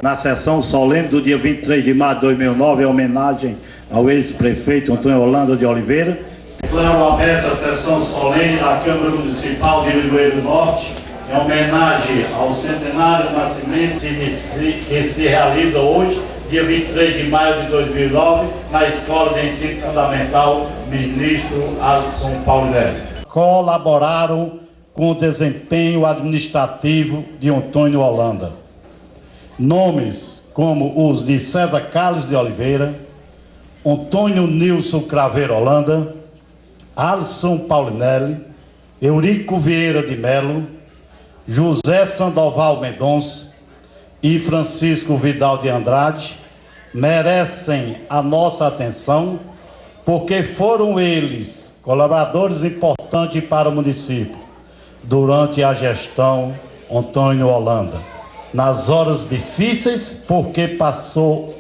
Na sessão solene do dia 23 de março de 2009, em homenagem ao ex-prefeito Antônio Holanda de Oliveira, declaro aberta a sessão solene da Câmara Municipal de Limoeiro do Norte, em homenagem ao centenário do nascimento que se realiza hoje, dia 23 de maio de 2009, na Escola de Ensino Fundamental Ministro Alisson Paulinelli. Colaboraram com o desempenho administrativo de Antônio Holanda. Nomes como os de César Carlos de Oliveira, Antônio Nilson Craveiro Holanda, Alisson Paulinelli, Eurico Vieira de Melo, José Sandoval Mendonça e Francisco Vidal de Andrade merecem a nossa atenção, porque foram eles colaboradores importantes para o município durante a gestão Antônio Holanda. Nas horas difíceis, porque passou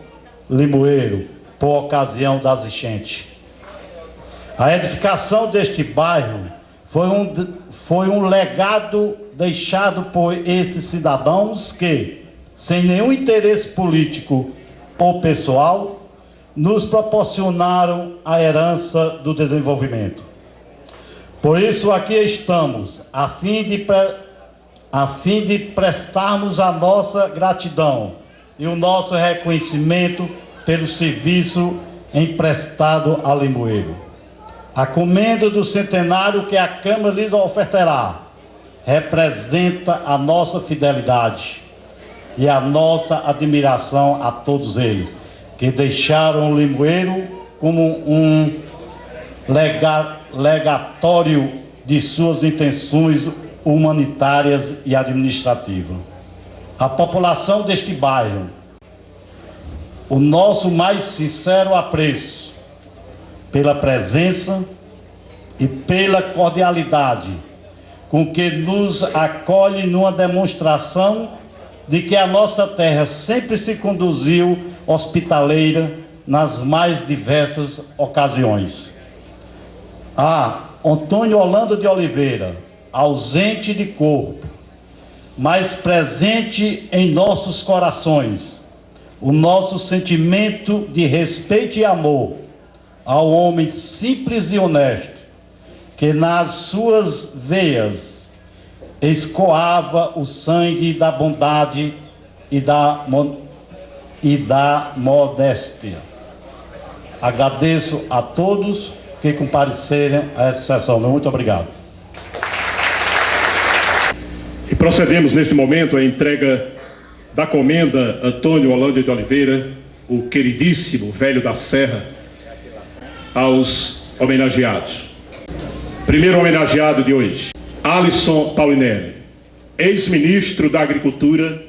Limoeiro por ocasião das enchentes. A edificação deste bairro foi um legado deixado por esses cidadãos que, sem nenhum interesse político ou pessoal, nos proporcionaram a herança do desenvolvimento. Por isso aqui estamos, a fim de prestarmos a nossa gratidão e o nosso reconhecimento pelo serviço emprestado a Limoeiro. A comenda do centenário que a Câmara lhes ofertará representa a nossa fidelidade e a nossa admiração a todos eles, que deixaram Limoeiro como um legatório de suas intenções humanitárias e administrativas. A população deste bairro, o nosso mais sincero apreço pela presença e pela cordialidade com que nos acolhe numa demonstração de que a nossa terra sempre se conduziu hospitaleira nas mais diversas ocasiões. Antônio Holanda de Oliveira, ausente de corpo, mas presente em nossos corações, o nosso sentimento de respeito e amor ao homem simples e honesto, que nas suas veias escoava o sangue da bondade e da modéstia. Agradeço a todos que compareceram a essa sessão. Muito obrigado. E procedemos neste momento à entrega da comenda Antônio Holanda de Oliveira, o queridíssimo velho da Serra, aos homenageados. Primeiro homenageado de hoje, Alisson Paulinelli, ex-ministro da Agricultura,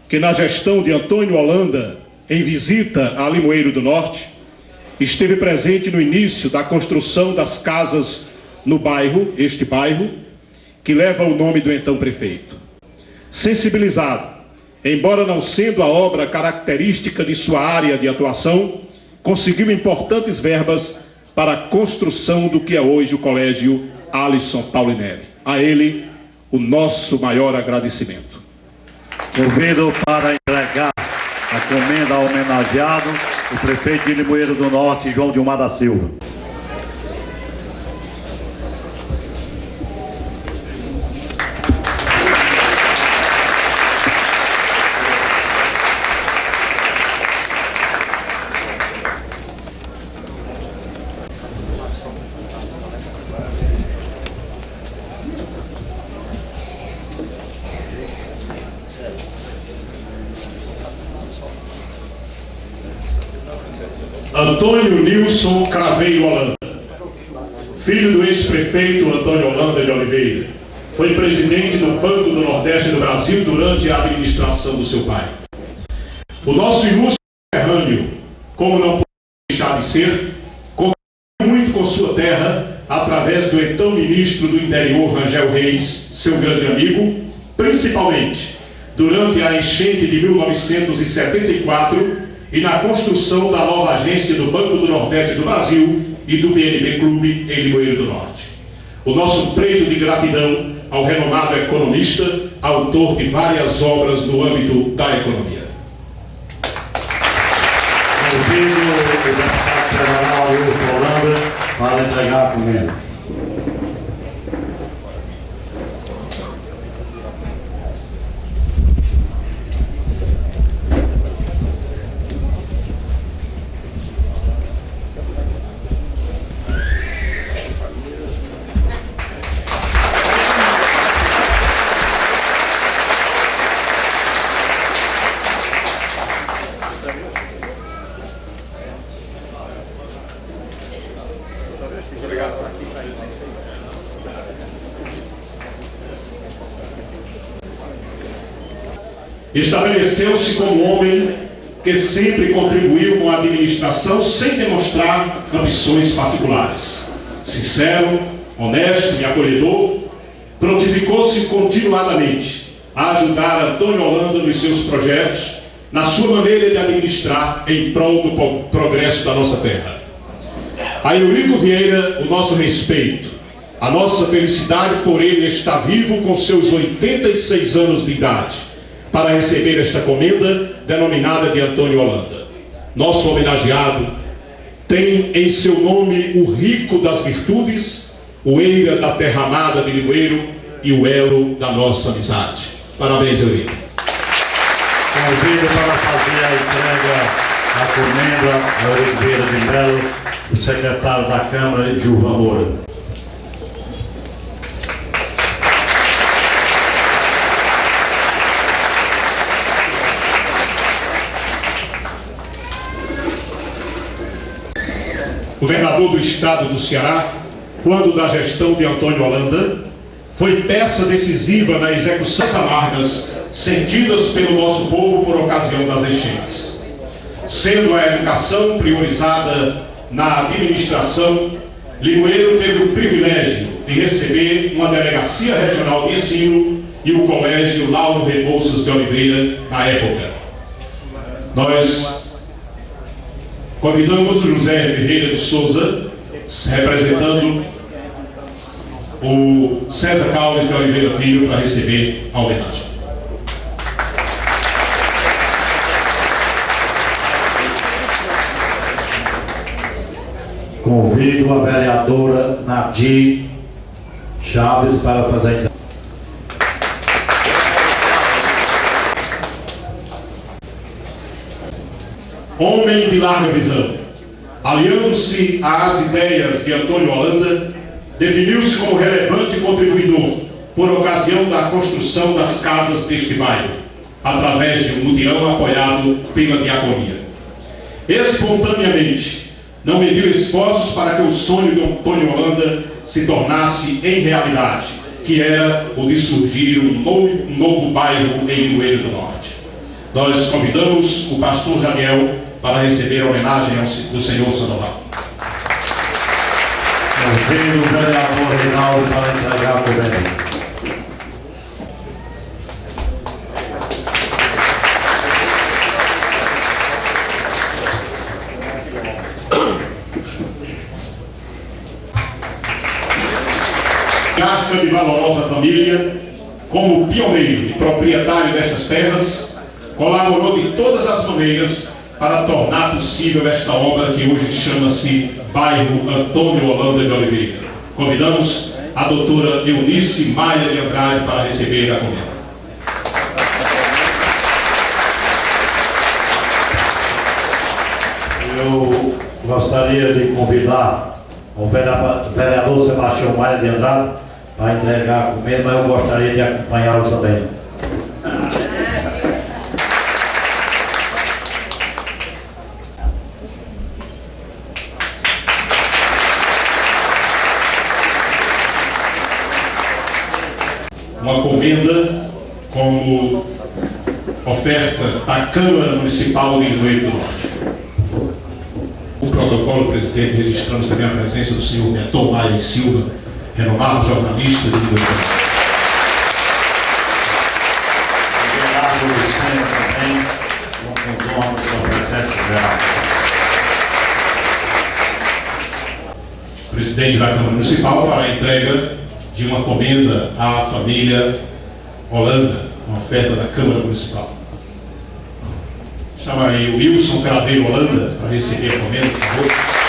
que na gestão de Antônio Holanda, em visita a Limoeiro do Norte, esteve presente no início da construção das casas no bairro, este bairro, que leva o nome do então prefeito. Sensibilizado, embora não sendo a obra característica de sua área de atuação, conseguiu importantes verbas para a construção do que é hoje o Colégio Alisson Paulinelli. A ele, o nosso maior agradecimento. Convido para entregar a comenda ao homenageado, o prefeito de Limoeiro do Norte, João Dilmar da Silva. Antônio Nilson Craveiro Holanda, filho do ex-prefeito Antônio Holanda de Oliveira, foi presidente do Banco do Nordeste do Brasil durante a administração do seu pai. O nosso ilustre terrâneo, como não pode deixar de ser, contribuiu muito com sua terra através do então ministro do Interior, Rangel Reis, seu grande amigo, principalmente durante a enchente de 1974 e na construção da nova agência do Banco do Nordeste do Brasil e do BNB Clube em Limoeiro do Norte. O nosso preito de gratidão ao renomado economista, autor de várias obras no âmbito da economia. Federal Augusto Holanda para entregar a comenda. Estabeleceu-se como homem que sempre contribuiu com a administração sem demonstrar ambições particulares. Sincero, honesto e acolhedor, prontificou-se continuadamente a ajudar Antônio Holanda nos seus projetos, na sua maneira de administrar em prol do progresso da nossa terra. A Eurico Vieira, o nosso respeito, a nossa felicidade por ele estar vivo com seus 86 anos de idade, para receber esta comenda denominada de Antônio Holanda. Nosso homenageado tem em seu nome o rico das virtudes, o eira da terra amada de Limoeiro e o elo da nossa amizade. Parabéns, Eurico. Convido para fazer a entrega da comenda a Eurico Vieira de Melo, o secretário da Câmara, Gilvan Moura. Governador do estado do Ceará, quando da gestão de Antônio Holanda, foi peça decisiva na execução das amargas sentidas pelo nosso povo por ocasião das enchentes. Sendo a educação priorizada na administração, Limoeiro teve o privilégio de receber uma delegacia regional de ensino e o colégio Lauro Rebouças de Oliveira na época. Nós convidamos o José Ferreira de Souza, representando o César Caldas de Oliveira Filho, para receber a homenagem. Convido a vereadora Nadir Chaves para fazer a entrega. Homem de larga visão, aliando-se às ideias de Antônio Holanda, definiu-se como relevante contribuidor por ocasião da construção das casas deste bairro, através de um mutirão apoiado pela diaconia. Espontaneamente, não mediu esforços para que o sonho de Antônio Holanda se tornasse em realidade, que era o de surgir um novo bairro em Limoeiro do Norte. Nós convidamos o pastor Janiel para receber a homenagem do senhor Sandoval. Convido o vereador Reinaldo para entregar a comenda. Arca de valorosa família, como pioneiro e proprietário destas terras, colaborou de todas as maneiras para tornar possível esta obra que hoje chama-se Bairro Antônio Holanda de Oliveira. Convidamos a doutora Eunice Maia de Andrade para receber a comenda. Eu gostaria de convidar o vereador Sebastião Maia de Andrade para entregar a comenda, mas eu gostaria de acompanhá-lo também. Uma comenda como oferta da Câmara Municipal de Limoeiro do Norte. O protocolo, presidente, registramos também a presença do senhor Neton Maia Silva, renomado jornalista de Limoeiro do Norte. Obrigado, Luciano, também, com a sua presença geral. Presidente da Câmara Municipal para a entrega de uma comenda à família Holanda, uma oferta da Câmara Municipal. Chama aí o Wilson Craveiro Holanda para receber a comenda, por favor.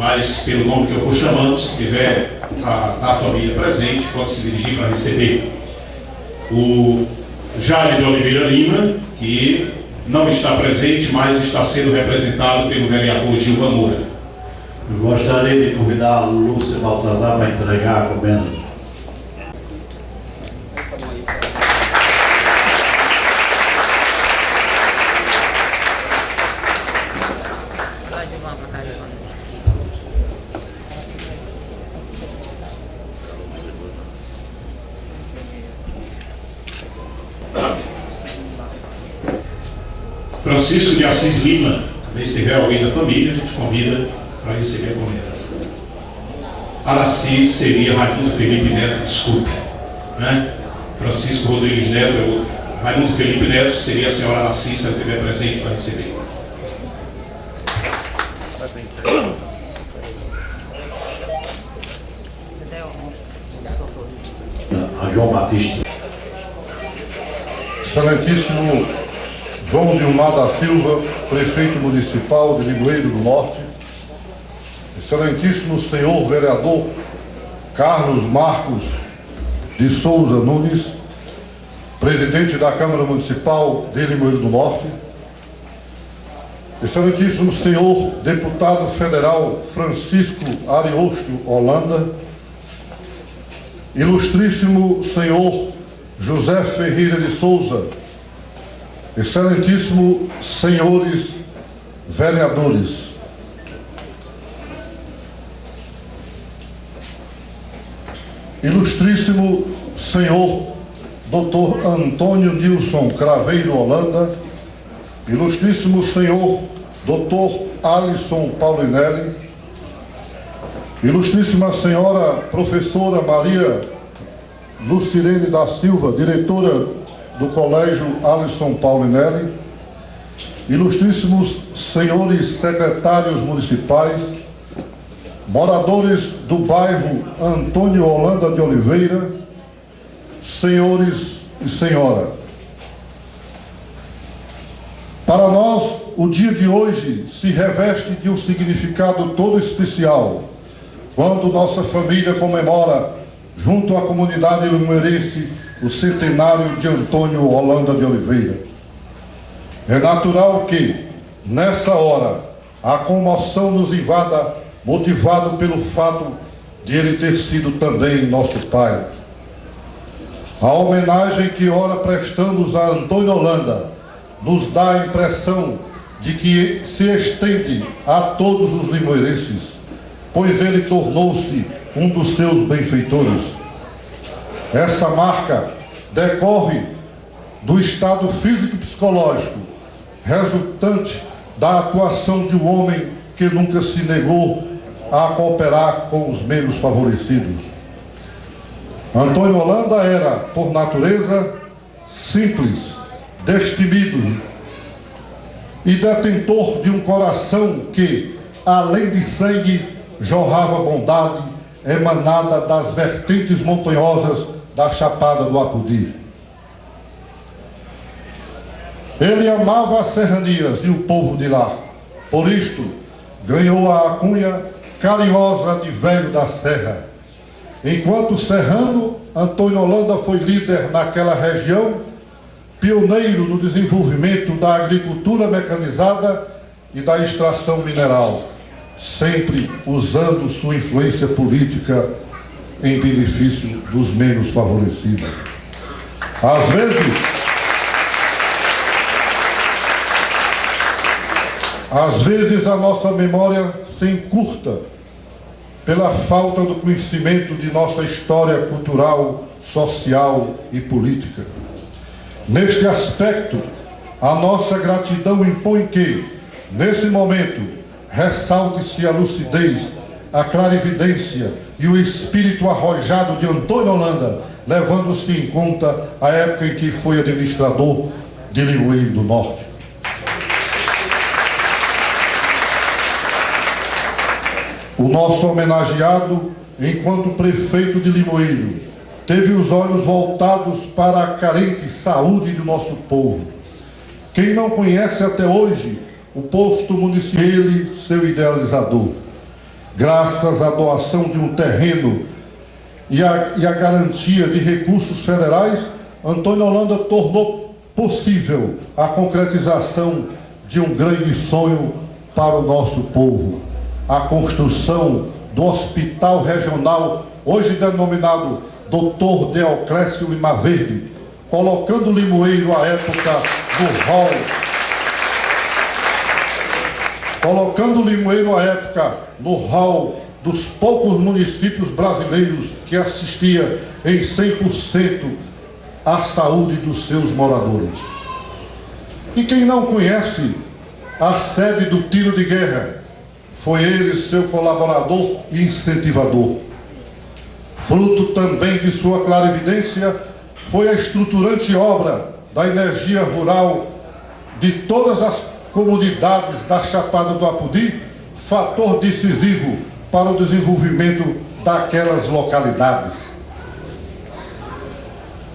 mas pelo nome que eu vou chamando, se tiver a família presente, pode se dirigir para receber. O Jair de Oliveira Lima, que não está presente, mas está sendo representado pelo vereador Gilvan Moura. Eu gostaria de convidar a Lúcia Baltazar para entregar a comenda. Francisco de Assis Lima, também se tiver alguém da família, a gente convida para receber a comenda. Araci seria Raimundo Felipe Neto, desculpe, né? Francisco Rodrigues Neto é outro. Raimundo Felipe Neto seria a senhora Araci, se ela estiver presente para receber. A João Batista. Excelentíssimo João Dilmar da Silva, prefeito municipal de Limoeiro do Norte, excelentíssimo senhor vereador Carlos Marcos de Souza Nunes, presidente da Câmara Municipal de Limoeiro do Norte, excelentíssimo senhor deputado federal Francisco Ariosto Holanda, ilustríssimo senhor José Ferreira de Souza, excelentíssimo senhores vereadores, ilustríssimo senhor Dr. Antônio Nilson Craveiro Holanda, ilustríssimo senhor Dr. Alisson Paulinelli, ilustríssima senhora professora Maria Lucirene da Silva, diretora do Colégio Alisson Paulinelli, ilustríssimos senhores secretários municipais, moradores do bairro Antônio Holanda de Oliveira, senhores e senhora. Para nós, o dia de hoje se reveste de um significado todo especial, quando nossa família comemora, junto à comunidade limoeirense, o centenário de Antônio Holanda de Oliveira. É natural que, nessa hora, a comoção nos invada, motivado pelo fato de ele ter sido também nosso pai. A homenagem que ora prestamos a Antônio Holanda nos dá a impressão de que se estende a todos os limoeirenses, pois ele tornou-se um dos seus benfeitores. Essa marca decorre do estado físico e psicológico, resultante da atuação de um homem que nunca se negou a cooperar com os menos favorecidos. Antônio Holanda era, por natureza, simples, destemido e detentor de um coração que, além de sangue, jorrava bondade emanada das vertentes montanhosas da Chapada do Apudi. Ele amava as serranias e o povo de lá. Por isto, ganhou a alcunha carinhosa de Velho da Serra. Enquanto serrano, Antônio Holanda foi líder naquela região, pioneiro no desenvolvimento da agricultura mecanizada e da extração mineral, sempre usando sua influência política em benefício dos menos favorecidos. Às vezes a nossa memória se encurta pela falta do conhecimento de nossa história cultural, social e política. Neste aspecto, a nossa gratidão impõe que, nesse momento, ressalte-se a lucidez, a clarividência e o espírito arrojado de Antônio Holanda, levando-se em conta a época em que foi administrador de Limoeiro do Norte. O nosso homenageado, enquanto prefeito de Limoeiro, teve os olhos voltados para a carente saúde do nosso povo. Quem não conhece até hoje o posto municipal, ele, seu idealizador. Graças à doação de um terreno e a garantia de recursos federais, Antônio Holanda tornou possível a concretização de um grande sonho para o nosso povo: a construção do Hospital Regional, hoje denominado Dr. Deoclésio Lima Verde, colocando Limoeiro à época no hall dos poucos municípios brasileiros que assistia em 100% à saúde dos seus moradores. E quem não conhece a sede do tiro de guerra, foi ele seu colaborador e incentivador. Fruto também de sua clarividência foi a estruturante obra da energia rural de todas as comunidades da Chapada do Apodi, fator decisivo para o desenvolvimento daquelas localidades.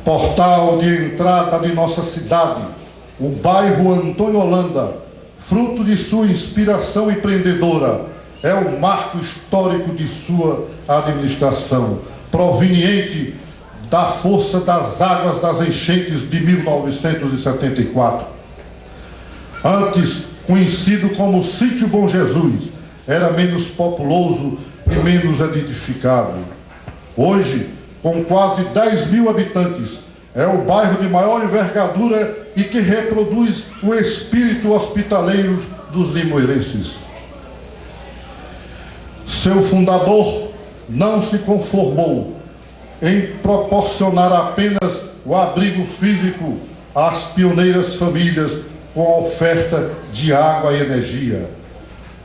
Portal de entrada de nossa cidade, o bairro Antônio Holanda, fruto de sua inspiração empreendedora, é o marco histórico de sua administração, proveniente da força das águas das enchentes de 1974. Antes conhecido como Sítio Bom Jesus, era menos populoso e menos edificado. Hoje, com quase 10 mil habitantes, é o bairro de maior envergadura e que reproduz o espírito hospitaleiro dos limoeirenses. Seu fundador não se conformou em proporcionar apenas o abrigo físico às pioneiras famílias com a oferta de água e energia.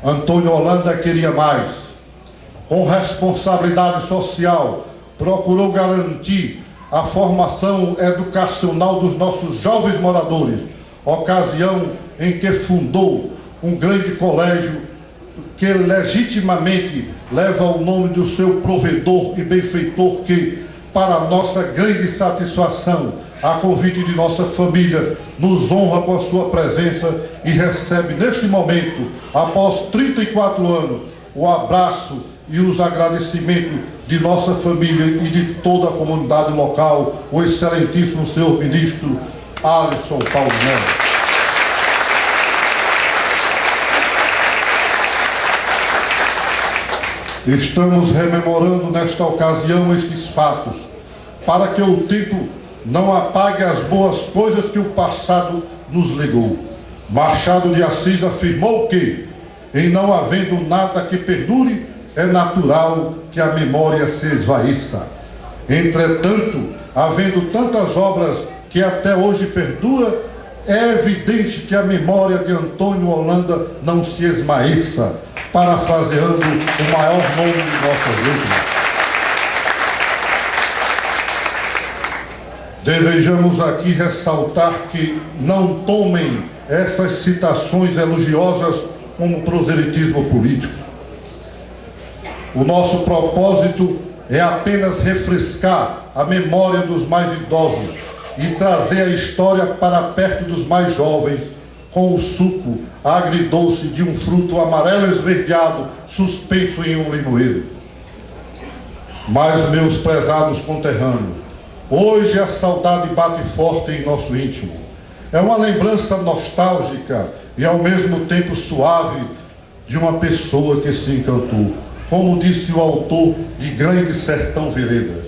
Antônio Holanda queria mais. Com responsabilidade social, procurou garantir a formação educacional dos nossos jovens moradores, ocasião em que fundou um grande colégio que legitimamente leva o nome do seu provedor e benfeitor, que, para nossa grande satisfação, a convite de nossa família, nos honra com a sua presença e recebe neste momento, após 34 anos, o abraço e os agradecimentos de nossa família e de toda a comunidade local, o excelentíssimo senhor ministro Alisson Paulo Melo. Estamos rememorando nesta ocasião estes fatos, para que o tempo não apague as boas coisas que o passado nos legou. Machado de Assis afirmou que, em não havendo nada que perdure, é natural que a memória se esvaíça. Entretanto, havendo tantas obras que até hoje perduram, é evidente que a memória de Antônio Holanda não se esmaeça, parafraseando o maior nome de nossas letras. Desejamos aqui ressaltar que não tomem essas citações elogiosas como proselitismo político. O nosso propósito é apenas refrescar a memória dos mais idosos e trazer a história para perto dos mais jovens, com o suco agridoce de um fruto amarelo esverdeado suspenso em um limoeiro. Mas, meus prezados conterrâneos, hoje a saudade bate forte em nosso íntimo. É uma lembrança nostálgica e ao mesmo tempo suave de uma pessoa que se encantou, como disse o autor de Grande Sertão Vereda.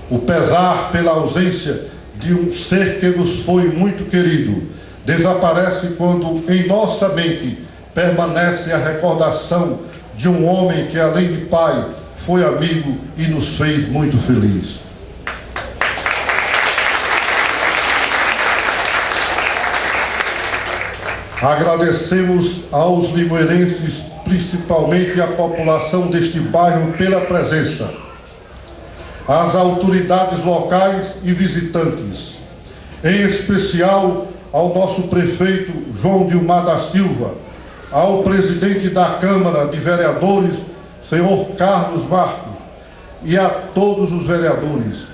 O pesar pela ausência de um ser que nos foi muito querido desaparece quando em nossa mente permanece a recordação de um homem que, além de pai, foi amigo e nos fez muito feliz. Agradecemos aos limoeirenses, principalmente à população deste bairro, pela presença, às autoridades locais e visitantes, em especial ao nosso prefeito João Dilmar da Silva, ao presidente da Câmara de Vereadores, senhor Carlos Marcos, e a todos os vereadores.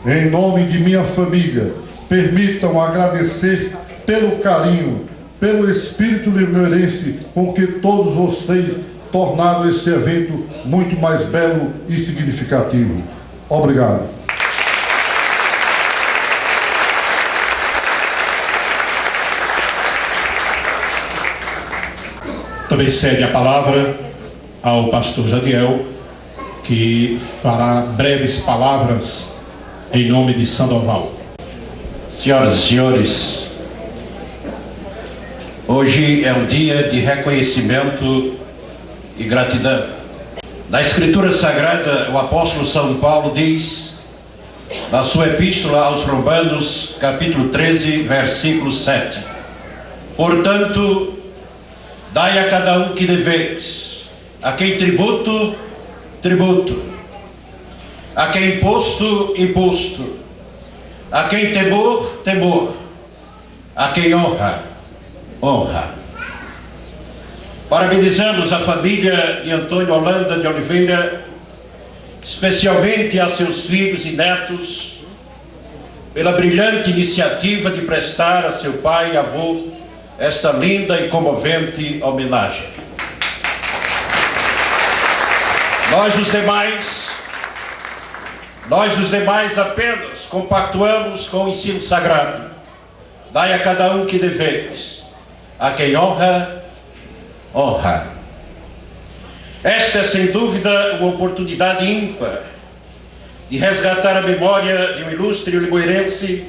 Em nome de minha família, permitam agradecer pelo carinho, pelo espírito limeirense com que todos vocês tornado esse evento muito mais belo e significativo. Obrigado. Também cede a palavra ao pastor Jadiel, que fará breves palavras em nome de Sandoval. Senhoras e senhores, hoje é um dia de reconhecimento e gratidão. Na Escritura Sagrada, o apóstolo São Paulo diz, na sua epístola aos Romanos, capítulo 13, versículo 7: portanto, dai a cada um que deveis, a quem tributo, tributo, a quem imposto, imposto, a quem temor, temor, a quem honra, honra. Parabenizamos a família de Antônio Holanda de Oliveira, especialmente a seus filhos e netos, pela brilhante iniciativa de prestar a seu pai e avô esta linda e comovente homenagem. Nós os demais apenas compactuamos com o ensino sagrado. Dai a cada um que deveis, a quem honra, honra. Esta é sem dúvida uma oportunidade ímpar de resgatar a memória de um ilustre limoeirense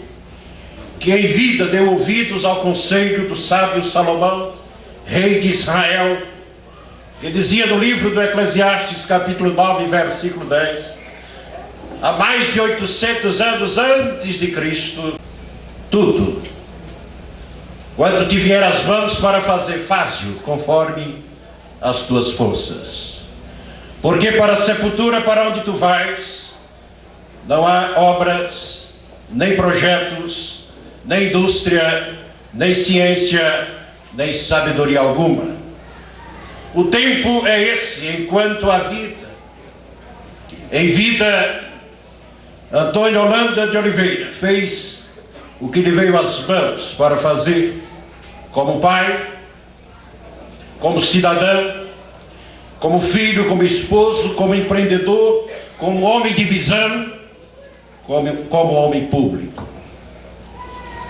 que em vida deu ouvidos ao conselho do sábio Salomão, rei de Israel, que dizia no livro do Eclesiastes, capítulo 9, versículo 10, há mais de 800 anos antes de Cristo, tudo quanto te vier às mãos para fazer, faze-o conforme as tuas forças. Porque para a sepultura para onde tu vais, não há obras, nem projetos, nem indústria, nem ciência, nem sabedoria alguma. O tempo é esse, enquanto há vida. Em vida, Antônio Holanda de Oliveira fez o que lhe veio às mãos para fazer, como pai, como cidadão, como filho, como esposo, como empreendedor, como homem de visão, como homem público.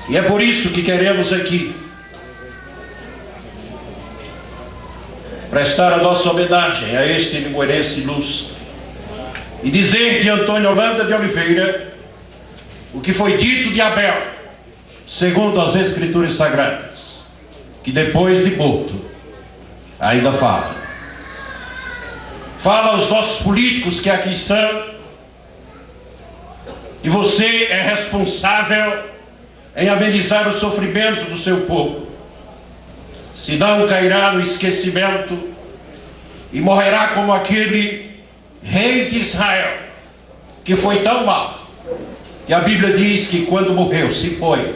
E é por isso que queremos aqui prestar a nossa homenagem a este limoeirense ilustre e dizer de Antônio Holanda de Oliveira o que foi dito de Abel, segundo as Escrituras Sagradas, que depois de morto ainda fala. Fala aos nossos políticos que aqui estão, e você é responsável em amenizar o sofrimento do seu povo, senão cairá no esquecimento e morrerá como aquele rei de Israel, que foi tão mau, que a Bíblia diz que quando morreu, se foi,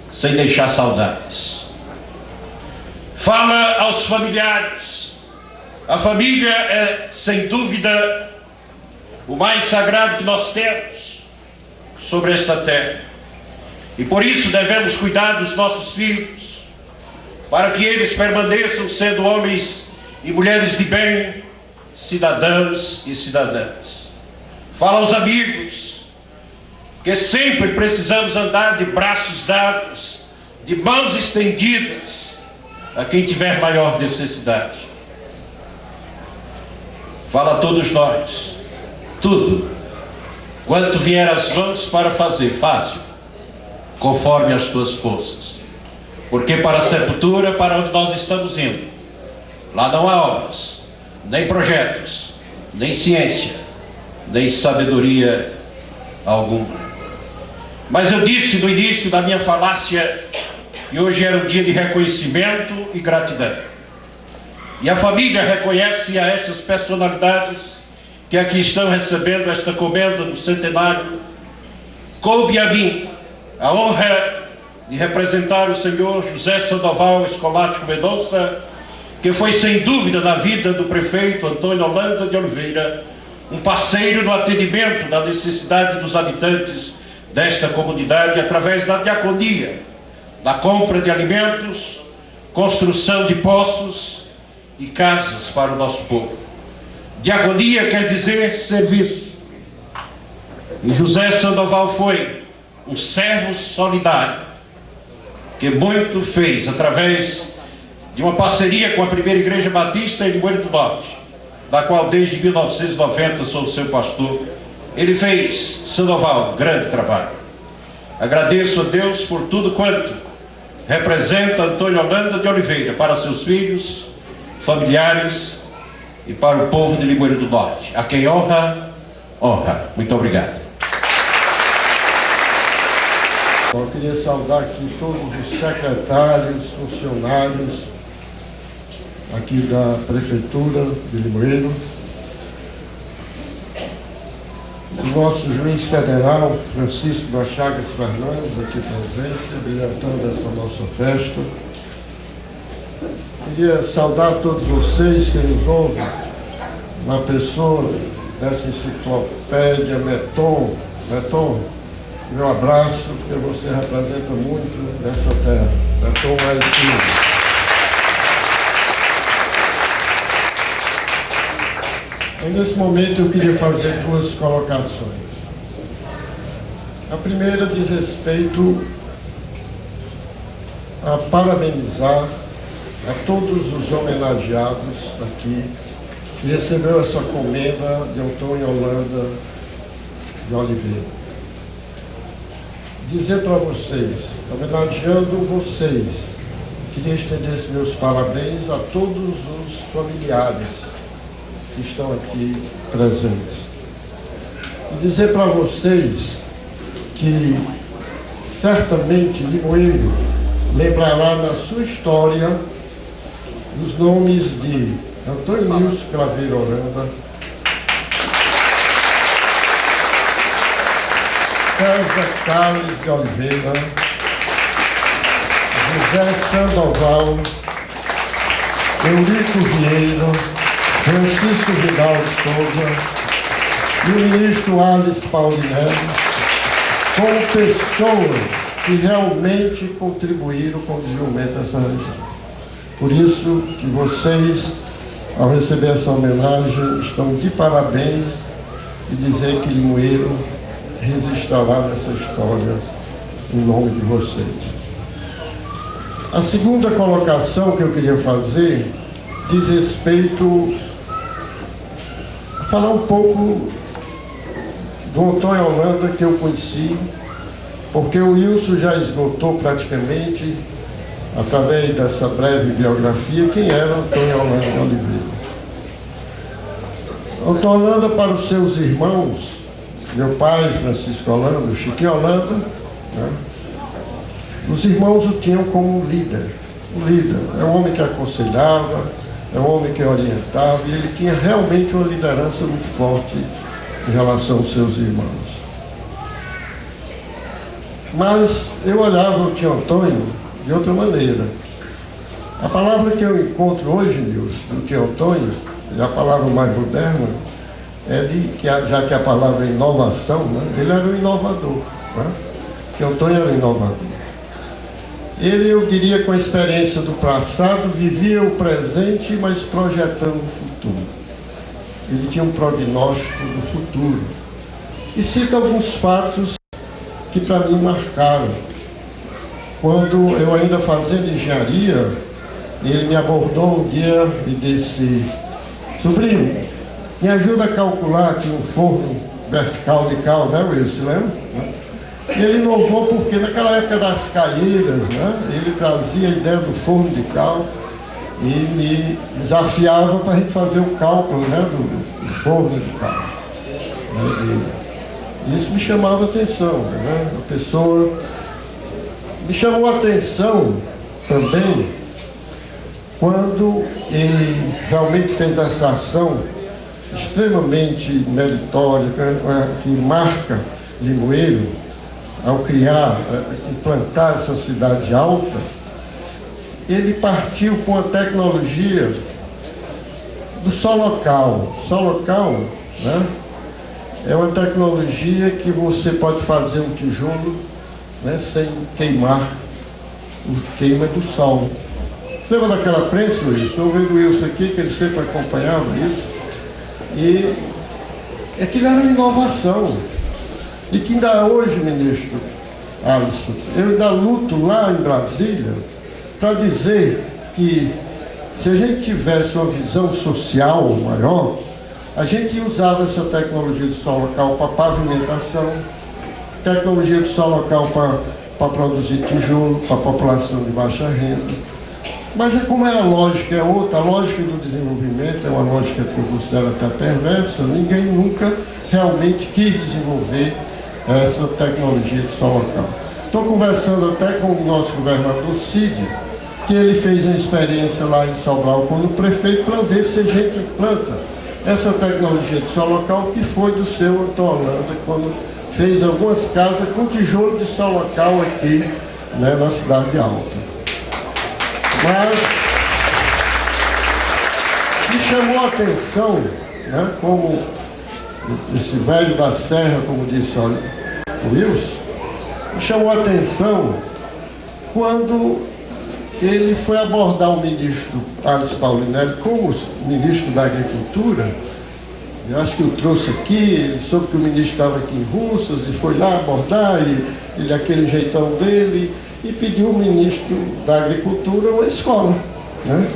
sem deixar saudades. Fala aos familiares. A família é, sem dúvida, o mais sagrado que nós temos sobre esta terra. E por isso devemos cuidar dos nossos filhos, para que eles permaneçam sendo homens e mulheres de bem, cidadãos e cidadãs. Fala aos amigos, que sempre precisamos andar de braços dados, de mãos estendidas, a quem tiver maior necessidade. Fala a todos nós, tudo quanto vier às mãos para fazer, faze-o conforme as tuas forças, porque para a sepultura, para onde nós estamos indo, lá não há obras, nem projetos, nem ciência, nem sabedoria alguma. Mas eu disse no início da minha falácia que hoje era um dia de reconhecimento e gratidão, e a família reconhece a estas personalidades que aqui estão recebendo esta comenda do centenário. Coube a mim a honra de representar o senhor José Sandoval Escolástico Mendonça, que foi sem dúvida na vida do prefeito Antônio Holanda de Oliveira um parceiro no atendimento da necessidade dos habitantes desta comunidade através da diaconia, da compra de alimentos, construção de poços e casas para o nosso povo. Diaconia quer dizer serviço. E José Sandoval foi um servo solidário, que muito fez através de uma parceria com a primeira Igreja Batista em Limoeiro do Norte, da qual desde 1990 sou seu pastor. Ele fez, Sandoval, um grande trabalho. Agradeço a Deus por tudo quanto representa Antônio Holanda de Oliveira para seus filhos, familiares e para o povo de Limoeiro do Norte. A quem honra, honra. Muito obrigado. Eu queria saudar aqui todos os secretários, funcionários aqui da Prefeitura de Limoeiro, o nosso juiz federal, Francisco das Chagas Fernandes, aqui presente, diretando essa nossa festa. Queria saudar todos vocês que nos ouvem, na pessoa dessa enciclopédia Meton. Meton, meu abraço, porque você representa muito dessa terra. Meton é esse. E nesse momento eu queria fazer duas colocações. A primeira diz respeito a parabenizar a todos os homenageados aqui que recebeu essa comenda de Antônio Holanda de Oliveira. Dizer para vocês, homenageando vocês, queria estender esses meus parabéns a todos os familiares que estão aqui presentes. E dizer para vocês que certamente Limoeiro lembrará na sua história os nomes de Antônio Nilson Craveiro Holanda, César Carlos de Oliveira, José Sandoval, Eurico Vieira, Francisco Vidal de Souza e o ministro Alice Paulinelli, como pessoas que realmente contribuíram com o desenvolvimento dessa região. Por isso que vocês, ao receber essa homenagem, estão de parabéns e dizer que Limoeiro resistirá nessa história em nome de vocês. A segunda colocação que eu queria fazer diz respeito a falar um pouco do Antônio Holanda que eu conheci, porque o Wilson já esgotou praticamente, através dessa breve biografia, quem era Antônio Holanda de Oliveira. Antônio Holanda, para os seus irmãos, meu pai, Francisco Holanda, Chiquinho Holanda, né? Os irmãos o tinham como líder. O líder é um homem que aconselhava, é um homem que orientava, e ele tinha realmente uma liderança muito forte em relação aos seus irmãos. Mas eu olhava o tio Antônio de outra maneira. A palavra que eu encontro hoje, Nilson, do tio Antônio, é a palavra mais moderna, é de que, já que a palavra é inovação, né? Ele era um inovador. Né? O tio Antônio era um inovador. Ele, eu diria, com a experiência do passado, vivia o presente, mas projetando o futuro. Ele tinha um prognóstico do futuro. E cita alguns fatos que para mim marcaram. Quando eu ainda fazendo engenharia, ele me abordou um dia e disse: sobrinho, me ajuda a calcular aqui um forno vertical de cal, né, Wilson, lembra? E ele inovou porque naquela época das calheiras, né, ele trazia a ideia do forno de cal e me desafiava para a gente fazer o cálculo, né, do forno de cal. Isso me chamava a atenção, né? A pessoa me chamou a atenção também quando ele realmente fez essa ação extremamente meritória, que marca Limoeiro, ao criar, implantar essa cidade alta. Ele partiu com a tecnologia do Solocal. Solocal, né, é uma tecnologia que você pode fazer um tijolo, né, sem queimar o queima do sol. Lembra daquela prensa, Wilson? Estou vendo o Wilson aqui, que ele sempre acompanhava isso. E aquilo era uma inovação. E que ainda hoje, ministro Alisson, eu ainda luto lá em Brasília para dizer que se a gente tivesse uma visão social maior, a gente usava essa tecnologia do sol local para pavimentação, tecnologia do sol local para produzir tijolo para a população de baixa renda. Mas como a lógica é outra, a lógica do desenvolvimento é uma lógica que eu considero até perversa, ninguém nunca realmente quis desenvolver essa tecnologia do sol local. Estou conversando até com o nosso governador Cid, que ele fez uma experiência lá em Sobral com o prefeito para ver se a gente implanta essa tecnologia do sol local, que foi do seu Antônio Holanda, quando fez algumas casas com tijolo de sol local aqui, né, na Cidade Alta. Mas me chamou a atenção, né, como esse velho da serra, como disse o Wilson, me chamou a atenção quando ele foi abordar o ministro Thales Paulinelli como ministro da Agricultura. Eu acho que eu trouxe aqui, ele soube que o ministro estava aqui em Russas e foi lá abordar, e ele aquele jeitão dele, e pediu ao ministro da Agricultura uma escola, né?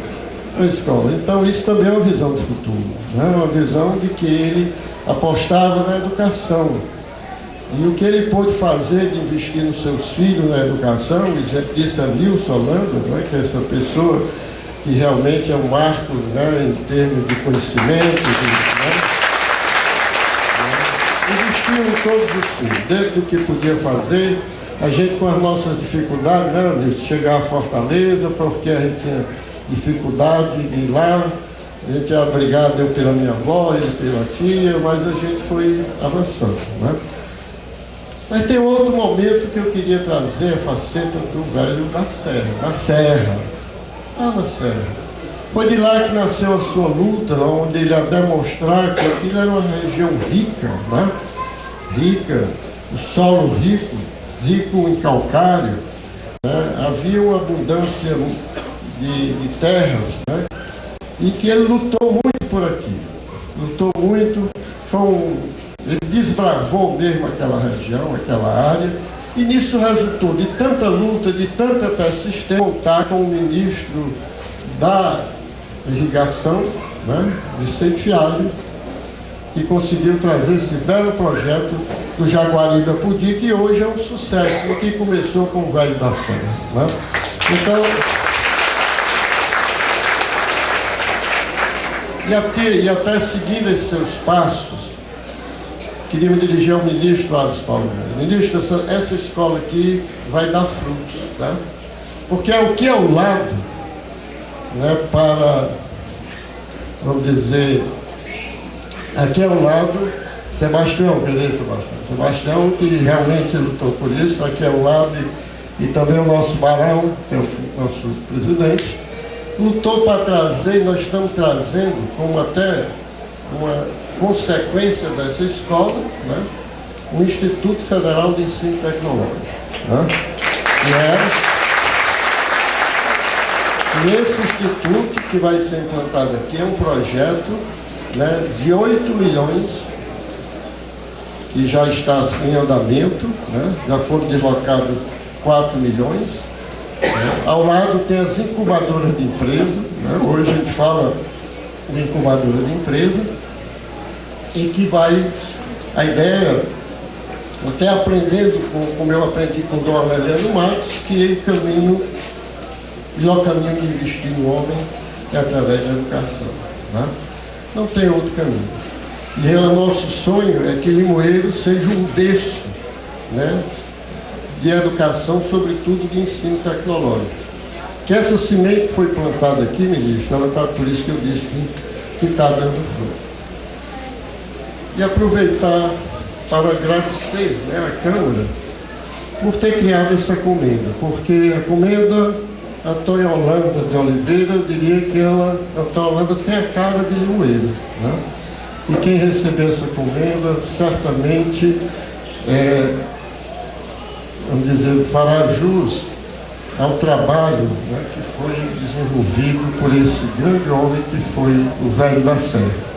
Uma escola. Então isso também é uma visão de futuro, né? Uma visão de que ele apostava na educação. E o que ele pôde fazer de investir nos seus filhos na educação, o exemplo disso é Nilson Holanda, né? Que é essa pessoa que realmente é um marco, né, em termos de conhecimento, investiu em todos os filhos, dentro do que podia fazer. A gente, com as nossas dificuldades, né, de chegar a Fortaleza, porque a gente tinha dificuldade de ir lá, a gente era obrigado, eu pela minha avó, ele pela tia, mas a gente foi avançando, né? Mas tem outro momento que eu queria trazer, a faceta do velho da Serra, lá na Serra. Foi de lá que nasceu a sua luta, onde ele ia demonstrar que aquilo era uma região rica, né? Rica, o solo rico em calcário, né? Havia uma abundância de terras, né? E que ele lutou muito por aqui, lutou muito, ele desbravou mesmo aquela região, aquela área, e nisso resultou de tanta luta, de tanta persistência, contar com o ministro da Irrigação, né, Vicente Alho, que conseguiu trazer esse belo projeto do Jaguaribe Apodi, que hoje é um sucesso, e que começou com o velho da Serra, né? Então, e até seguindo esses seus passos, queria me dirigir ao ministro Alisson Paulinelli. Ministro, essa escola aqui vai dar frutos, tá? Porque é o que é ao lado, né, para, vamos dizer, aqui ao lado, Sebastião, querido Sebastião, que realmente lutou por isso, aqui ao lado, e também o nosso Barão, que é o nosso presidente, lutou para trazer, e nós estamos trazendo como até uma consequência dessa escola, né, o Instituto Federal de Ensino Tecnológico, né? E esse instituto que vai ser implantado aqui é um projeto, né, de 8 milhões, que já está em andamento, né? Já foram deslocados 4 milhões. Né? Ao lado tem as incubadoras de empresa, né? Hoje a gente fala de incubadora de empresa, e que vai, a ideia, até aprendendo, como eu aprendi com o Dom Aureliano Marques, que o melhor caminho de investir no homem é através da educação, né? Não tem outro caminho. E o nosso sonho é que Limoeiro seja um berço, né, de educação, sobretudo de ensino tecnológico. Que essa semente que foi plantada aqui, ministro, ela está, por isso que eu disse que está dando fruto. E aproveitar para agradecer, né, a Câmara por ter criado essa comenda, porque a comenda Antônio Holanda de Oliveira, eu diria que Antônio Holanda tem a cara de Limoeiro, né? E quem receber essa comenda certamente, vamos dizer, fará jus ao trabalho, né, que foi desenvolvido por esse grande homem que foi o Velho da Serra.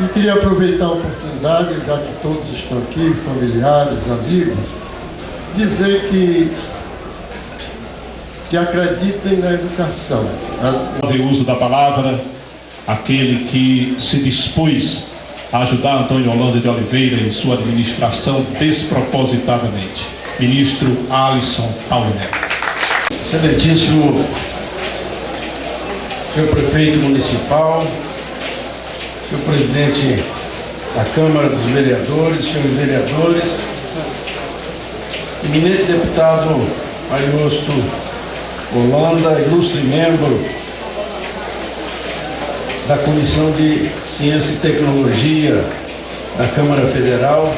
E queria aproveitar a oportunidade, já que todos estão aqui, familiares, amigos, dizer que acreditem na educação. Fazer uso da palavra aquele que se dispôs a ajudar Antônio Holanda de Oliveira em sua administração despropositadamente. Ministro Alisson Paulo Neto. Excelentíssimo senhor prefeito municipal, senhor presidente da Câmara dos Vereadores, senhores vereadores, eminente deputado Ariosto Holanda, ilustre membro da Comissão de Ciência e Tecnologia da Câmara Federal,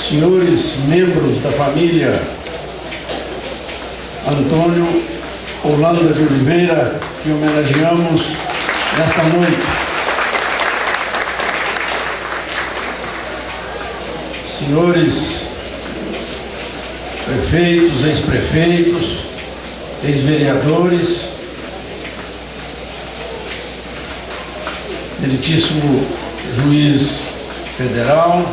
senhores membros da família Antônio Holanda de Oliveira, que homenageamos nesta noite, senhores prefeitos, ex-prefeitos, ex-vereadores, meritíssimo juiz federal,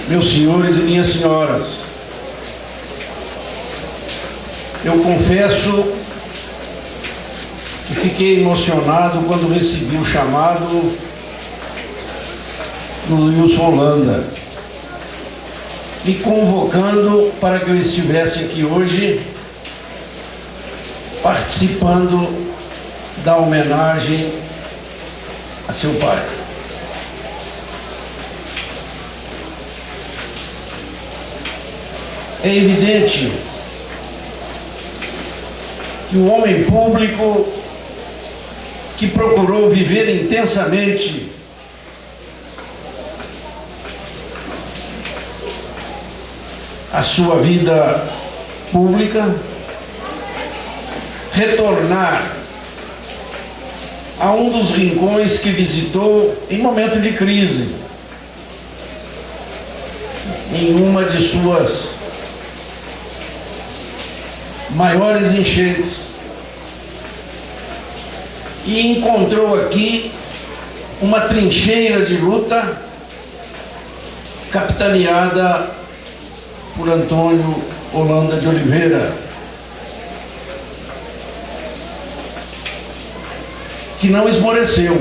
meus senhores e minhas senhoras, eu confesso que fiquei emocionado quando recebi o chamado do Wilson Holanda, me convocando para que eu estivesse aqui hoje participando da homenagem a seu pai. É evidente que o homem público que procurou viver intensamente a sua vida pública, retornar a um dos rincões que visitou em momento de crise, em uma de suas maiores enchentes, e encontrou aqui uma trincheira de luta capitaneada por Antônio Holanda de Oliveira, que não esmoreceu,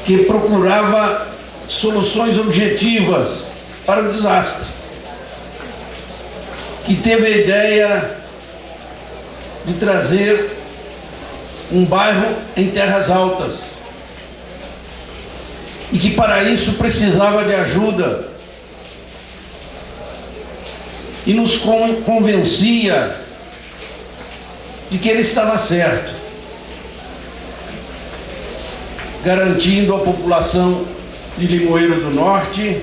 que procurava soluções objetivas para o desastre, que teve a ideia de trazer um bairro em terras altas e que para isso precisava de ajuda, e nos convencia de que ele estava certo, garantindo à população de Limoeiro do Norte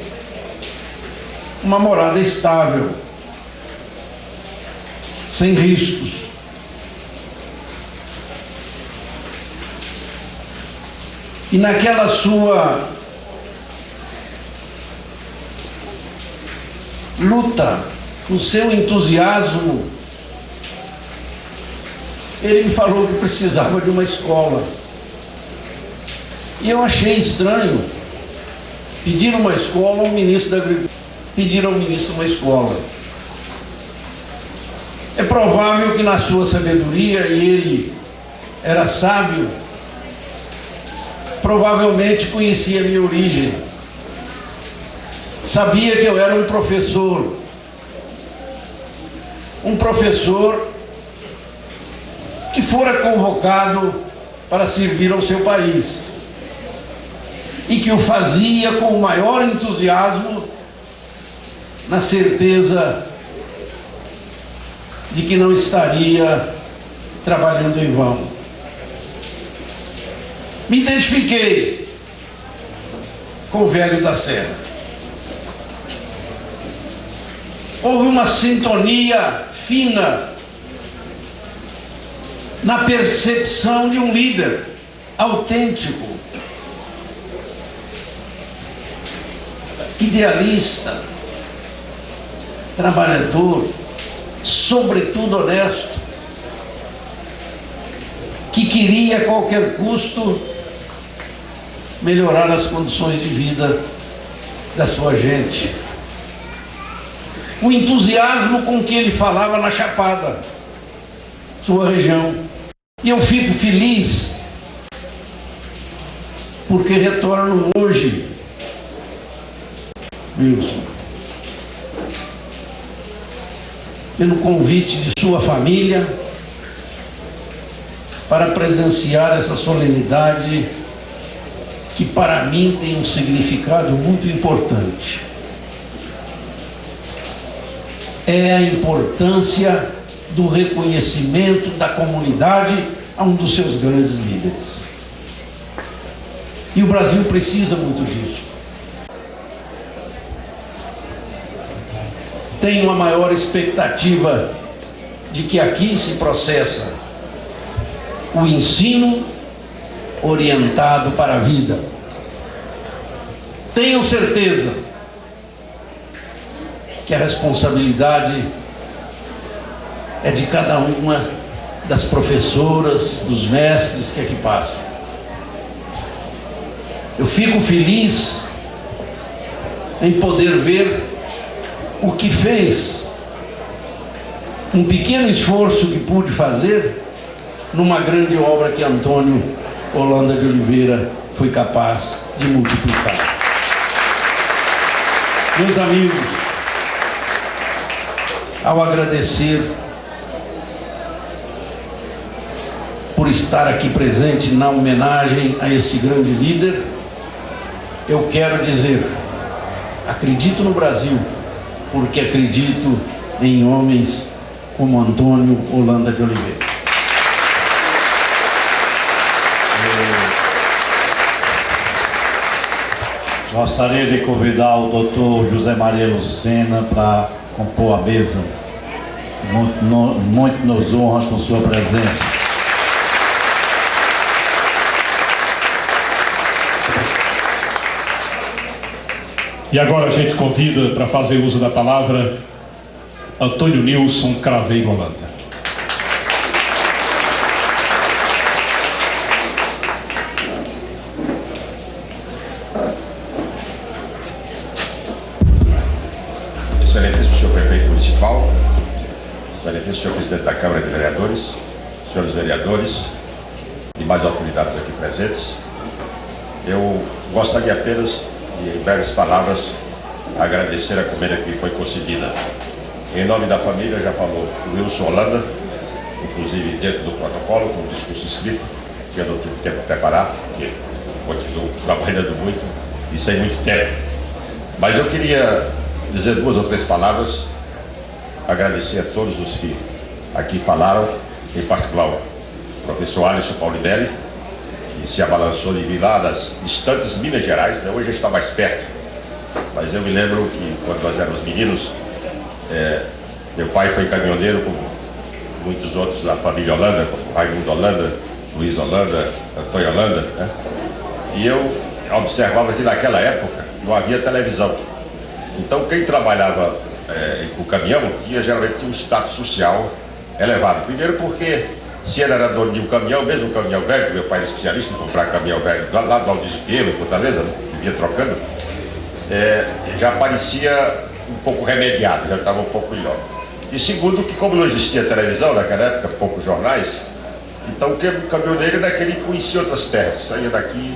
uma morada estável, sem riscos. E naquela sua luta, no seu entusiasmo, ele me falou que precisava de uma escola. E eu achei estranho pedir uma escola ao ministro da Agricultura, pedir ao ministro uma escola. É provável que na sua sabedoria, e ele era sábio, provavelmente conhecia a minha origem, sabia que eu era um professor que fora convocado para servir ao seu país e que o fazia com o maior entusiasmo, na certeza de que não estaria trabalhando em vão. Me identifiquei com o Velho da Serra. Houve uma sintonia fina na percepção de um líder autêntico, idealista, trabalhador, sobretudo honesto, que queria a qualquer custo melhorar as condições de vida da sua gente. O entusiasmo com que ele falava na Chapada, sua região. E eu fico feliz porque retorno hoje, Wilson, pelo convite de sua família, para presenciar essa solenidade que para mim tem um significado muito importante. É a importância do reconhecimento da comunidade a um dos seus grandes líderes. E o Brasil precisa muito disso. Tenho uma maior expectativa de que aqui se processa o ensino orientado para a vida. Tenho certeza que a responsabilidade é de cada uma das professoras, dos mestres que aqui passam. Eu fico feliz em poder ver o que fez, um pequeno esforço que pude fazer numa grande obra que Antônio Holanda de Oliveira foi capaz de multiplicar. Meus amigos, ao agradecer por estar aqui presente na homenagem a esse grande líder, eu quero dizer, acredito no Brasil, porque acredito em homens como Antônio Holanda de Oliveira. Gostaria de convidar o doutor José Maria Lucena para compor a mesa. Muito nos honra com sua presença. E agora a gente convida para fazer uso da palavra Antônio Nilson Craveiro Holanda. Excelentíssimo senhor prefeito municipal, excelentíssimo senhor presidente da Câmara de Vereadores, senhores vereadores e mais autoridades aqui presentes, eu gostaria apenas de, em breves palavras, agradecer a comenda que me foi concedida. Em nome da família, já falou o Wilson Holanda, inclusive dentro do protocolo, com um discurso escrito, que eu não tive tempo de preparar, porque continuo trabalhando muito e sem muito tempo. Mas eu queria dizer 2 ou 3 palavras, agradecer a todos os que aqui falaram, em particular o professor Alisson Paulinelli, que se abalançou de vir lá das distantes Minas Gerais, né? Hoje está mais perto, mas eu me lembro que quando nós éramos meninos, meu pai foi caminhoneiro, como muitos outros da família Holanda, como Raimundo Holanda, Luiz Holanda, Antônio Holanda, né? E eu observava que naquela época não havia televisão. Então quem trabalhava com o caminhão geralmente tinha um status social elevado. Primeiro porque se ele era dono de um caminhão, mesmo um caminhão velho, meu pai era especialista em comprar caminhão velho lá do Alto de Pinheiro, em Fortaleza, né? Vivia trocando, já parecia um pouco remediado, já estava um pouco melhor. E segundo que como não existia televisão naquela época, poucos jornais, então o caminhoneiro era aquele que conhecia outras terras, saía daqui,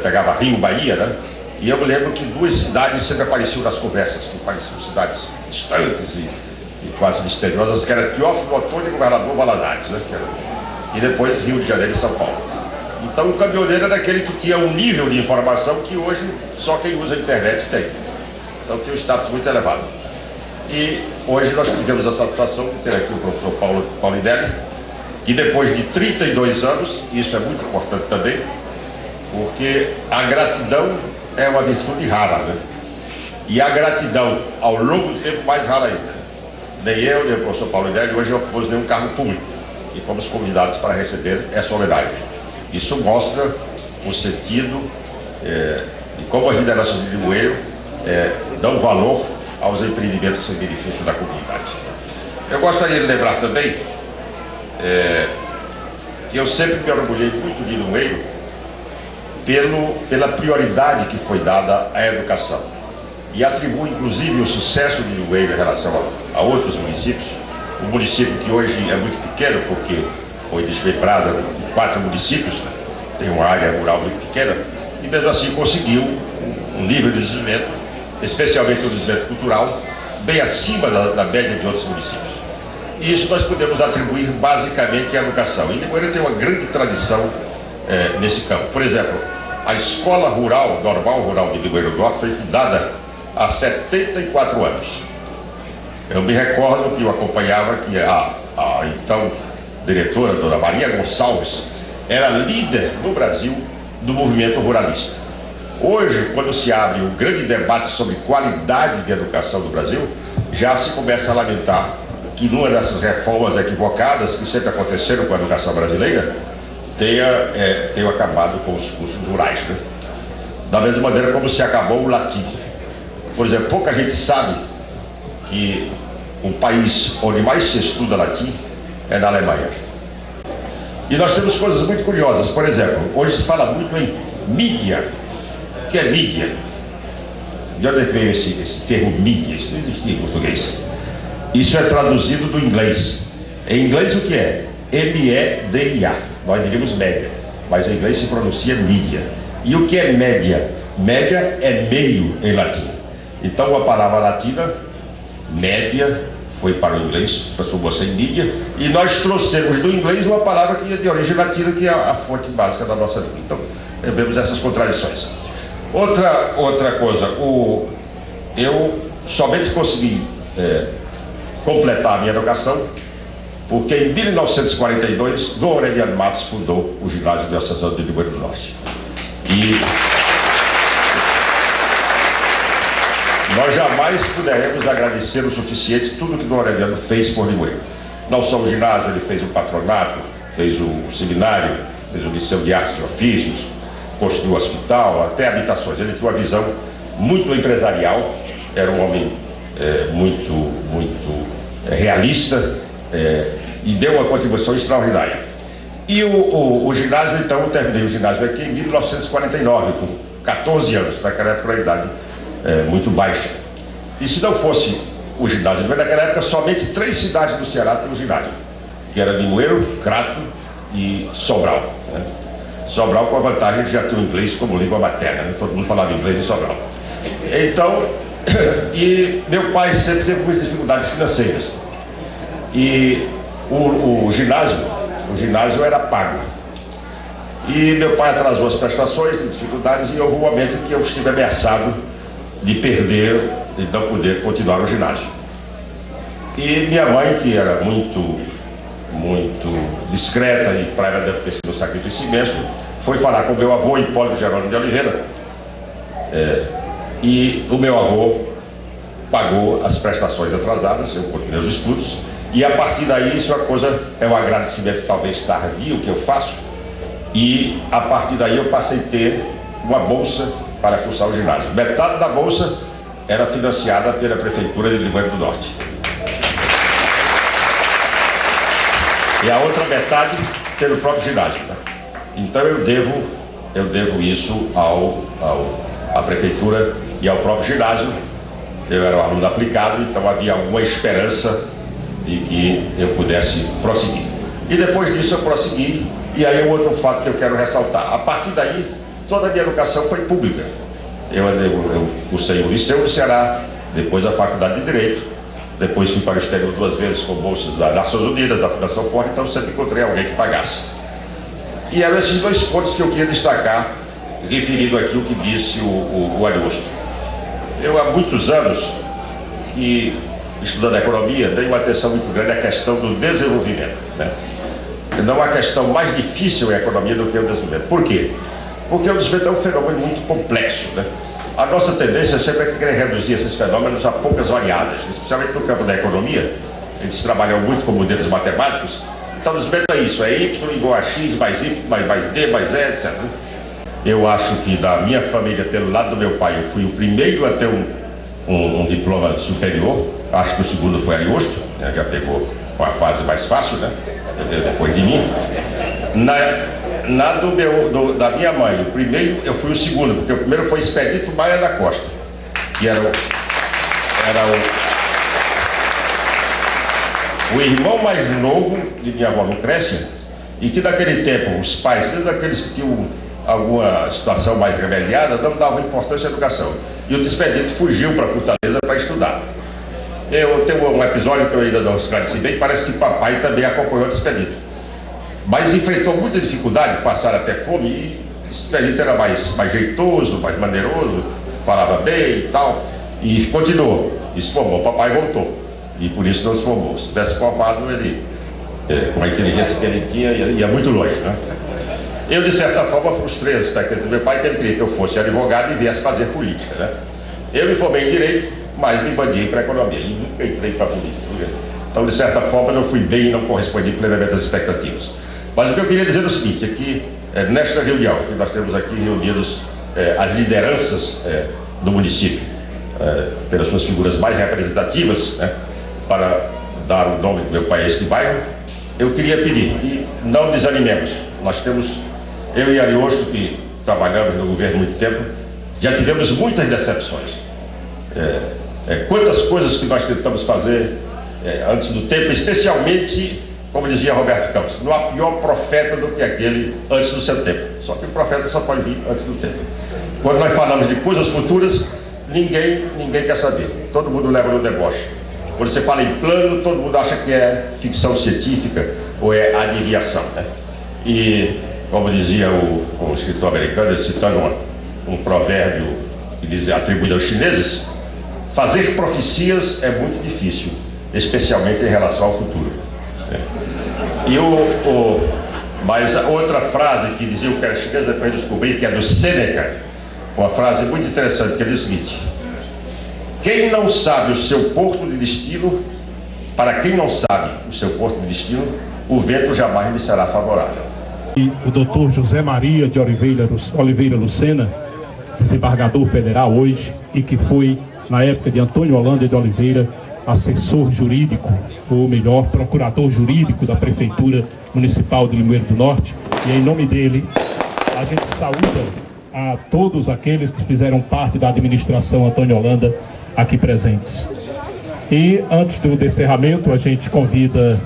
pegava Rio, Bahia, né? E eu me lembro que 2 cidades sempre apareciam nas conversas, que pareciam cidades distantes e quase misteriosas, que era Teófilo Otoni e Governador Valadares, né? E depois Rio de Janeiro e São Paulo. Então o caminhoneiro era aquele que tinha um nível de informação que hoje só quem usa a internet tem. Então tinha um status muito elevado. E hoje nós tivemos a satisfação de ter aqui o professor Paulinelli, que depois de 32 anos, isso é muito importante também, porque a gratidão é uma virtude rara, né? E a gratidão ao longo do tempo mais rara ainda. Nem eu, nem o professor Paulinelli hoje ocupamos nenhum cargo público e fomos convidados para receber essa homenagem. Isso mostra o sentido e como as lideranças de Limoeiro dão valor aos empreendimentos em benefício da comunidade. Eu gostaria de lembrar também que eu sempre me orgulhei muito de Limoeiro pela prioridade que foi dada à educação. E atribuo inclusive o sucesso de Limoeiro em relação a outros municípios. O município que hoje é muito pequeno, porque foi desmembrado em 4 municípios, né? Tem uma área rural muito pequena, e mesmo assim conseguiu um nível de desenvolvimento, especialmente o desenvolvimento cultural, bem acima da média de outros municípios. E isso nós podemos atribuir basicamente à educação. E Limoeiro tem uma grande tradição nesse campo. Por exemplo, a Escola Rural, Normal Rural de Limoeiro Norte foi fundada há 74 anos. Eu me recordo que eu acompanhava que a então diretora, dona Maria Gonçalves, era líder no Brasil do movimento ruralista. Hoje, quando se abre um grande debate sobre qualidade de educação no Brasil, já se começa a lamentar que numa dessas reformas equivocadas que sempre aconteceram com a educação brasileira, tenha acabado com os cursos rurais, né? Da mesma maneira como se acabou o latim. Por exemplo, pouca gente sabe que o país onde mais se estuda latim é na Alemanha. E nós temos coisas muito curiosas. Por exemplo, hoje se fala muito em mídia. O que é mídia? De onde veio esse termo mídia? Isso não existia em português. Isso é traduzido do inglês. Em inglês o que é? M-E-D-I-A. Nós diríamos média, mas em inglês se pronuncia mídia. E o que é média? Média é meio em latim. Então a palavra latina, média, foi para o inglês, transformou-se em mídia, e nós trouxemos do inglês uma palavra que é de origem latina, que é a fonte básica da nossa língua. Então, vemos essas contradições. Outra coisa, eu somente consegui completar a minha educação porque em 1942, Dom Aureliano Matos fundou o ginásio diocesano de Limoeiro do Norte. E nós jamais poderemos agradecer o suficiente tudo que Dom Aureliano fez por Limoeiro. Não só o ginásio, ele fez o patronato, fez o seminário, fez o liceu de artes e ofícios, construiu o hospital, até habitações. Ele tinha uma visão muito empresarial, era um homem muito realista, e deu uma contribuição extraordinária. E o ginásio, então, eu terminei o ginásio aqui em 1949, com 14 anos, naquela época a idade muito baixa. E se não fosse o ginásio, naquela época somente 3 cidades do Ceará tinham ginásio, que era Limoeiro, Crato e Sobral, né? Sobral com a vantagem de já ter o inglês como língua materna, né? Todo mundo falava inglês em Sobral. Então, e meu pai sempre teve muitas dificuldades financeiras. E o ginásio era pago. E meu pai atrasou as prestações, de dificuldades, e houve um momento em que eu estive ameaçado de perder e não poder continuar o ginásio. E minha mãe, que era muito discreta, e para ela deve ter sido um sacrifício imenso, foi falar com meu avô, Hipólito Jerônimo de Oliveira, e o meu avô pagou as prestações atrasadas, eu continuei os estudos, e a partir daí isso é um agradecimento talvez tardio que eu faço, e a partir daí eu passei a ter uma bolsa para cursar o ginásio. Metade da bolsa era financiada pela Prefeitura de Limoeiro do Norte. E a outra metade pelo próprio ginásio, né? Então eu devo isso à Prefeitura e ao próprio ginásio. Eu era um aluno aplicado, então havia alguma esperança de que eu pudesse prosseguir. E depois disso eu prossegui, e aí é um outro fato que eu quero ressaltar. A partir daí, toda a minha educação foi pública. Eu cursei o Liceu do Ceará, depois a Faculdade de Direito, depois fui para o exterior 2 vezes com bolsas das Nações Unidas, da Fundação Ford, então sempre encontrei alguém que pagasse. E eram esses 2 pontos que eu queria destacar, referindo aqui o que disse o Augusto. Eu há muitos anos, estudando economia, dei uma atenção muito grande à questão do desenvolvimento, né? Não há questão mais difícil em economia do que o desenvolvimento. Por quê? Porque o desenvolvimento é um fenômeno muito complexo, né? A nossa tendência sempre é querer reduzir esses fenômenos a poucas variáveis, especialmente no campo da economia. Eles trabalham muito com modelos matemáticos. Então o desenvolvimento é isso, é y igual a x mais y mais d mais e, etc. Eu acho que da minha família, pelo lado do meu pai, eu fui o primeiro a ter um diploma superior. Acho que o segundo foi Ariosto, né? Já pegou uma fase mais fácil, né? Depois de mim. Da minha mãe, o primeiro eu fui o segundo, porque o primeiro foi Expedito Maia da Costa, que era o irmão mais novo de minha avó Lucrécia, e que naquele tempo os pais, mesmo aqueles que tinham alguma situação mais remediada, não davam importância à educação. E o Expedito fugiu para Fortaleza para estudar. Eu tenho um episódio que eu ainda não esclareci bem, parece que papai também acompanhou o Expedito. Mas enfrentou muita dificuldade, passaram até fome, e o Expedito era mais jeitoso, mais maneiroso, falava bem e tal, e continuou, e se formou. Papai voltou, e por isso não se formou. Se tivesse formado, ele, com a inteligência que ele tinha, ia muito longe, né? Eu, de certa forma, frustrei as expectativas do meu pai, que ele queria que eu fosse advogado e viesse fazer política, né? Eu me formei em Direito, mas me bandiei para a Economia, e nunca entrei para a política. Então, de certa forma, não fui bem e não correspondi plenamente às expectativas. Mas o que eu queria dizer é o seguinte, é que nesta reunião, que nós temos aqui reunidos as lideranças do município, pelas suas figuras mais representativas, né, para dar o nome do meu pai a este bairro, eu queria pedir que não desanimemos. Nós temos, eu e Ariosto, que trabalhamos no governo há muito tempo, já tivemos muitas decepções. Quantas coisas que nós tentamos fazer antes do tempo, especialmente, como dizia Roberto Campos, não há pior profeta do que aquele antes do seu tempo. Só que o profeta só pode vir antes do tempo. Quando nós falamos de coisas futuras, ninguém quer saber. Todo mundo leva no deboche. Quando você fala em plano, todo mundo acha que é ficção científica ou é adivinhação, né? E, como dizia o escritor americano, citando um provérbio que dizia, atribuído aos chineses, fazer profecias é muito difícil, especialmente em relação ao futuro. Mas a outra frase que dizia o que era chinês, depois descobri que é do Sêneca, uma frase muito interessante, que diz o seguinte: quem não sabe o seu porto de destino, para quem não sabe o seu porto de destino, o vento jamais lhe será favorável. E o doutor José Maria de Oliveira Lucena, desembargador federal hoje, e que foi, na época de Antônio Holanda de Oliveira, assessor jurídico, ou melhor, procurador jurídico da Prefeitura Municipal de Limoeiro do Norte. E em nome dele, a gente saúda a todos aqueles que fizeram parte da administração Antônio Holanda aqui presentes. E antes do encerramento, a gente convida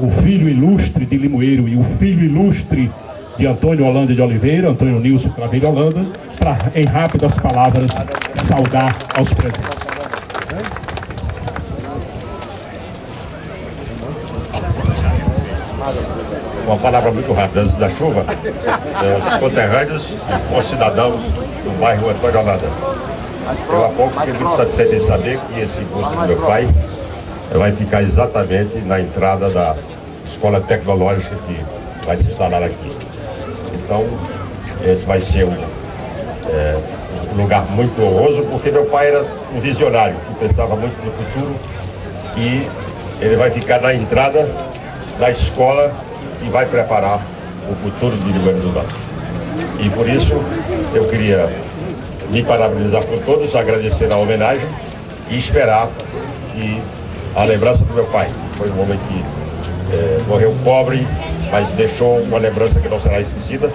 o filho ilustre de Limoeiro e o filho ilustre de Antônio Holanda de Oliveira, Antônio Nilson Craveiro Holanda, para, em rápidas palavras, saudar aos presentes. Uma palavra muito rápida antes da chuva, os conterrâneos, os cidadãos do bairro Antônio Holanda. Eu há pouco fiquei muito satisfeito em saber que esse curso do meu pai vai ficar exatamente na entrada da escola tecnológica que vai se instalar aqui. Então, esse vai ser um lugar muito honroso, porque meu pai era um visionário, que pensava muito no futuro, e ele vai ficar na entrada da escola e vai preparar o futuro de Limoeiro do Norte. E por isso eu queria me parabenizar por todos, agradecer a homenagem e esperar que a lembrança do meu pai, que foi um homem que morreu pobre, mas deixou uma lembrança que não será esquecida,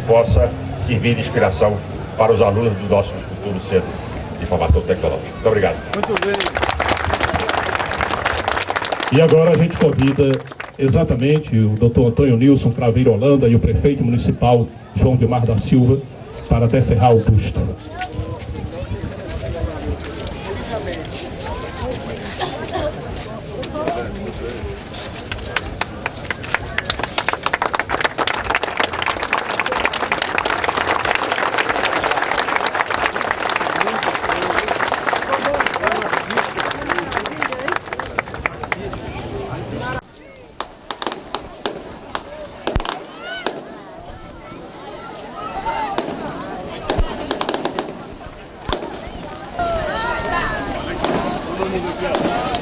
possa servir de inspiração para os alunos do nosso futuro centro de formação tecnológica. Muito obrigado. Muito bem. E agora a gente convida exatamente o doutor Antônio Nilson Craveiro Holanda e o prefeito municipal João Vilmar da Silva para descerrar o busto. Vamos